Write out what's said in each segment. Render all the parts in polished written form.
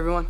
everyone.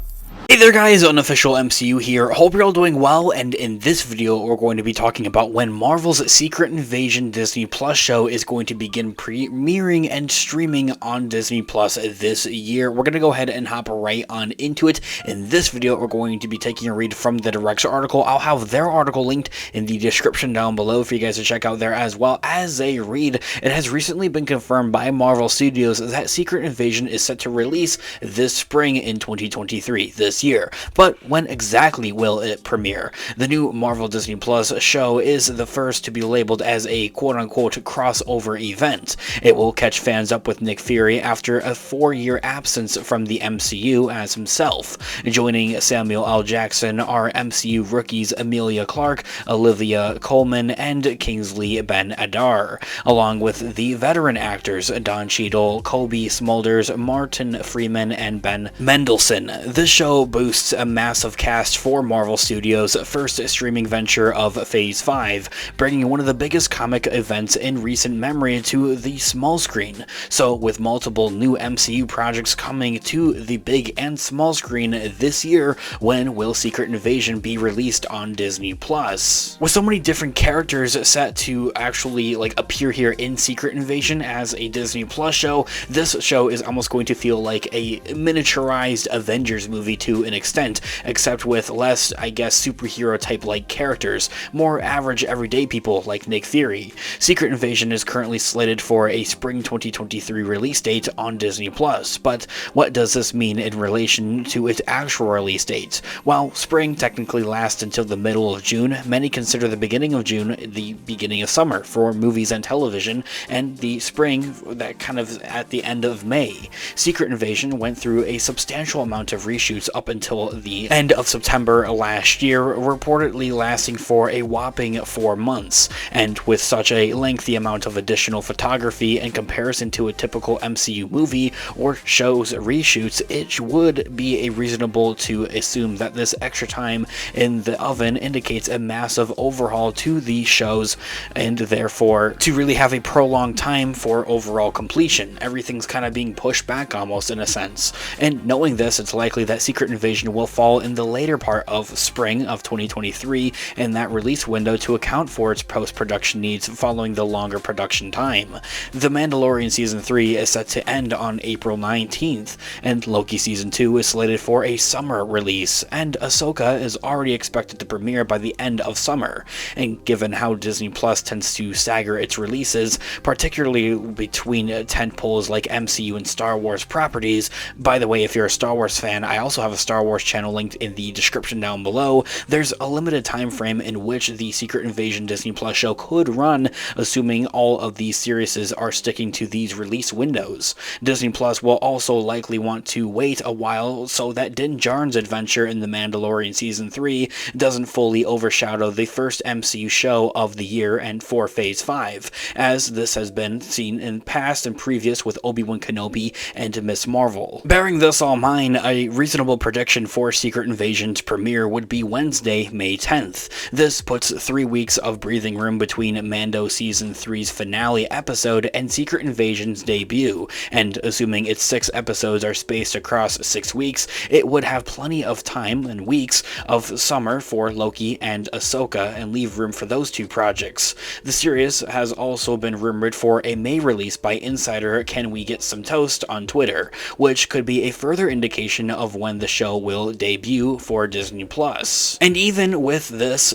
Hey there guys, Unofficial MCU here. Hope you're all doing well, and in this video we're going to be talking about when Marvel's Secret Invasion Disney Plus show is going to begin premiering and streaming on Disney Plus this year. We're going to go ahead and hop right on into it. In this video we're going to be taking a read from the Direct's article. I'll have their article linked in the description down below for you guys to check out there as well. As a read, it has recently been confirmed by Marvel Studios that Secret Invasion is set to release this spring in 2023, this year. But when exactly will it premiere? The new Marvel Disney Plus show is the first to be labeled as a quote-unquote crossover event. It will catch fans up with Nick Fury after a 4-year absence from the MCU as himself. Joining Samuel L. Jackson are MCU rookies Emilia Clarke, Olivia Colman, and Kingsley Ben-Adir, along with the veteran actors Don Cheadle, Kobe Smulders, Martin Freeman, and Ben Mendelsohn. This show boosts a massive cast for Marvel Studios' first streaming venture of Phase 5, bringing one of the biggest comic events in recent memory to the small screen. So with multiple new MCU projects coming to the big and small screen this year, when will Secret Invasion be released on Disney Plus? With so many different characters set to actually appear here in Secret Invasion as a Disney Plus show, this show is almost going to feel like a miniaturized Avengers movie to an extent, except with less, superhero type like characters, more average everyday people like Nick Fury. Secret Invasion is currently slated for a spring 2023 release date on Disney Plus, but what does this mean in relation to its actual release date? While spring technically lasts until the middle of June, many consider the beginning of June the beginning of summer for movies and television, and the spring that kind of at the end of May. Secret Invasion went through a substantial amount of reshoots up until the end of September last year, reportedly lasting for a whopping 4 months, and with such a lengthy amount of additional photography in comparison to a typical MCU movie or show's reshoots, it would be reasonable to assume that this extra time in the oven indicates a massive overhaul to the shows, and therefore to really have a prolonged time for overall completion. Everything's kind of being pushed back almost in a sense, and knowing this, it's likely that Secret Invasion will fall in the later part of spring of 2023 in that release window to account for its post-production needs following the longer production time. The Mandalorian Season 3 is set to end on April 19th, and Loki Season 2 is slated for a summer release, and Ahsoka is already expected to premiere by the end of summer. And given how Disney Plus tends to stagger its releases, particularly between tentpoles like MCU and Star Wars properties. By the way, if you're a Star Wars fan, I also have a Star Wars channel linked in the description down below. There's a limited time frame in which the Secret Invasion Disney Plus show could run, assuming all of these series are sticking to these release windows. Disney Plus will also likely want to wait a while so that Din Djarin's adventure in The Mandalorian Season 3 doesn't fully overshadow the first MCU show of the year and for Phase 5, as this has been seen in past and previous with Obi-Wan Kenobi and Ms. Marvel. Bearing this all in mind, a reasonable prediction for Secret Invasion's premiere would be Wednesday, May 10th. This puts 3 weeks of breathing room between Mando Season 3's finale episode and Secret Invasion's debut, and assuming its 6 episodes are spaced across 6 weeks, it would have plenty of time and weeks of summer for Loki and Ahsoka and leave room for those 2 projects. The series has also been rumored for a May release by insider Can We Get Some Toast on Twitter, which could be a further indication of when the show will debut for Disney Plus. And even with this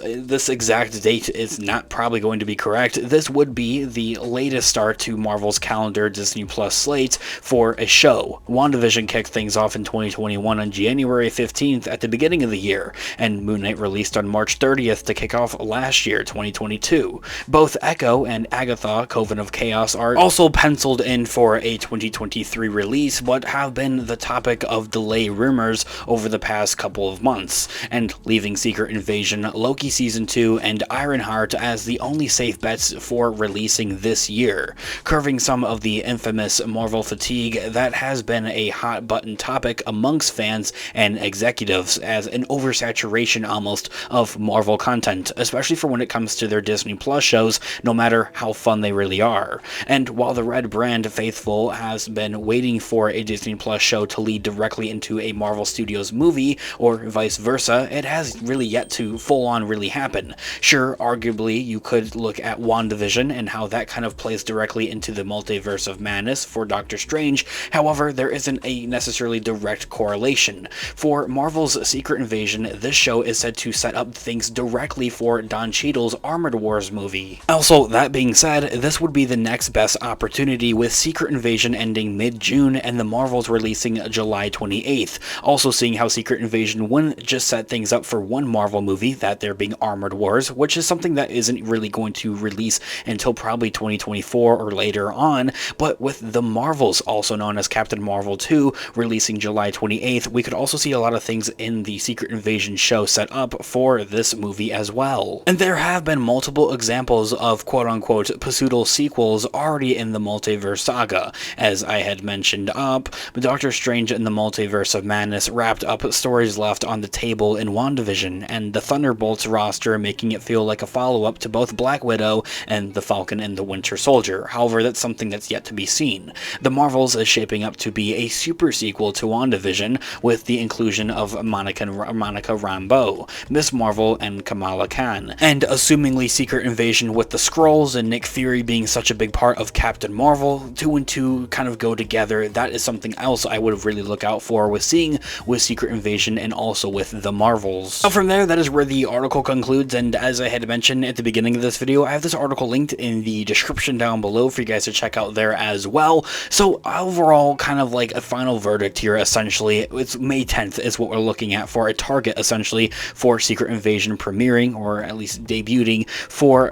exact date is not probably going to be correct. This would be the latest start to Marvel's calendar Disney Plus slate for a show. WandaVision kicked things off in 2021 on January 15th at the beginning of the year, and Moon Knight released on March 30th to kick off last year, 2022. Both Echo and Agatha, Coven of Chaos, are also penciled in for a 2023 release, but have been the topic of delay rumors over the past couple of months, and leaving Secret Invasion, Loki Season 2, and Ironheart as the only safe bets for releasing this year, curving some of the infamous Marvel fatigue that has been a hot-button topic amongst fans and executives as an oversaturation almost of Marvel content, especially for when it comes to their Disney Plus shows, no matter how fun they really are. And while the Red Brand faithful has been waiting for a Disney Plus show to lead directly into a Marvel Studios Studio's movie, or vice versa, it has really yet to full-on really happen. Sure, arguably, you could look at WandaVision and how that kind of plays directly into the multiverse of madness for Doctor Strange. However, there isn't a necessarily direct correlation. For Marvel's Secret Invasion, this show is said to set up things directly for Don Cheadle's Armored Wars movie. Also, that being said, this would be the next best opportunity, with Secret Invasion ending mid-June and the Marvels releasing July 28th. Also, seeing how Secret Invasion wouldn't just set things up for one Marvel movie, that there being Armored Wars, which is something that isn't really going to release until probably 2024 or later on, but with the Marvels, also known as Captain Marvel 2, releasing July 28th, we could also see a lot of things in the Secret Invasion show set up for this movie as well. And there have been multiple examples of quote-unquote pseudo sequels already in the multiverse saga. As I had mentioned up, Doctor Strange and the Multiverse of Madness wrapped up stories left on the table in WandaVision, and the Thunderbolts roster making it feel like a follow-up to both Black Widow and the Falcon and the Winter Soldier. However, that's something that's yet to be seen. The Marvels is shaping up to be a super sequel to WandaVision, with the inclusion of Monica Rambeau, Miss Marvel, and Kamala Khan. And assumingly Secret Invasion with the Skrulls and Nick Fury being such a big part of Captain Marvel, 2 and 2 kind of go together. That is something else I would really look out for with seeing with Secret Invasion and also with the Marvels. So from there, that is where the article concludes, and as I had mentioned at the beginning of this video, I have this article linked in the description down below for you guys to check out there as well. So overall, kind of like a final verdict here, essentially, it's May 10th is what we're looking at for a target, essentially, for Secret Invasion premiering, or at least debuting,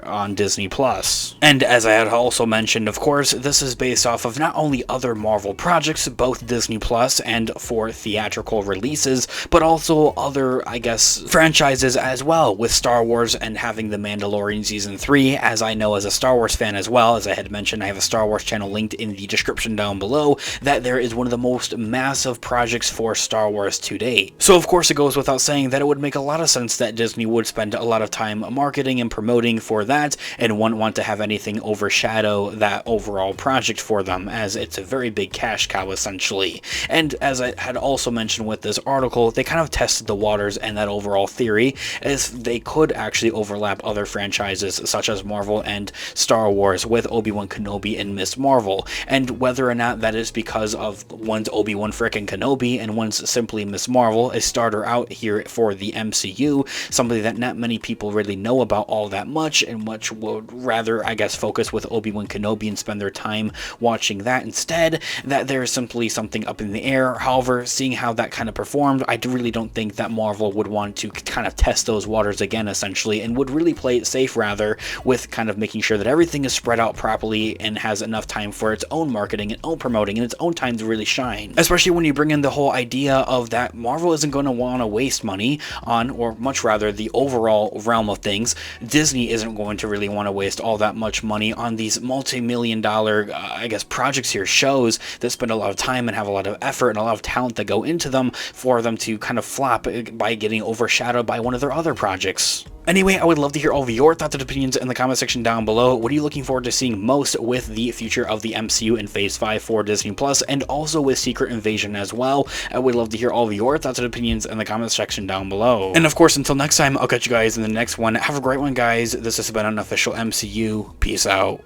on Disney+. And as I had also mentioned, of course, this is based off of not only other Marvel projects, both Disney+ and for theatrical releases, but also other, I guess, franchises as well, with Star Wars and having The Mandalorian Season 3, as I know as a Star Wars fan as well, as I had mentioned, I have a Star Wars channel linked in the description down below, that there is one of the most massive projects for Star Wars to date. So of course it goes without saying that it would make a lot of sense that Disney would spend a lot of time marketing and promoting for that, and wouldn't want to have anything overshadow that overall project for them, as it's a very big cash cow essentially. And as I had also mentioned with this article, they kind of tested the waters and that overall theory, as they could actually overlap other franchises such as Marvel and Star Wars with Obi-Wan Kenobi and Miss Marvel, and whether or not that is because of one's Obi-Wan frickin' Kenobi and one's simply Miss Marvel, a starter out here for the MCU, somebody that not many people really know about all that much, and much would rather, I guess, focus with Obi-Wan Kenobi and spend their time watching that instead, that there is simply something up in the air. However, seeing how that kind of performed, I really don't think that Marvel would want to kind of test those waters again, essentially, and would really play it safe rather, with kind of making sure that everything is spread out properly and has enough time for its own marketing and own promoting and its own time to really shine. Especially when you bring in the whole idea of that Marvel isn't going to want to waste money on, or much rather the overall realm of things, Disney isn't going to really want to waste all that much money on these multi-million dollar, I guess, projects here, shows that spend a lot of time and have a lot of effort and a lot of talent that go into them, for them to kind of flop by getting overshadowed by one of their other projects. Anyway, I would love to hear all of your thoughts and opinions in the comment section down below. What are you looking forward to seeing most with the future of the MCU in Phase 5 for Disney+, and also with Secret Invasion as well? I would love to hear all of your thoughts and opinions in the comment section down below. And of course, until next time, I'll catch you guys in the next one. Have a great one, guys. This has been Unofficial MCU. Peace out.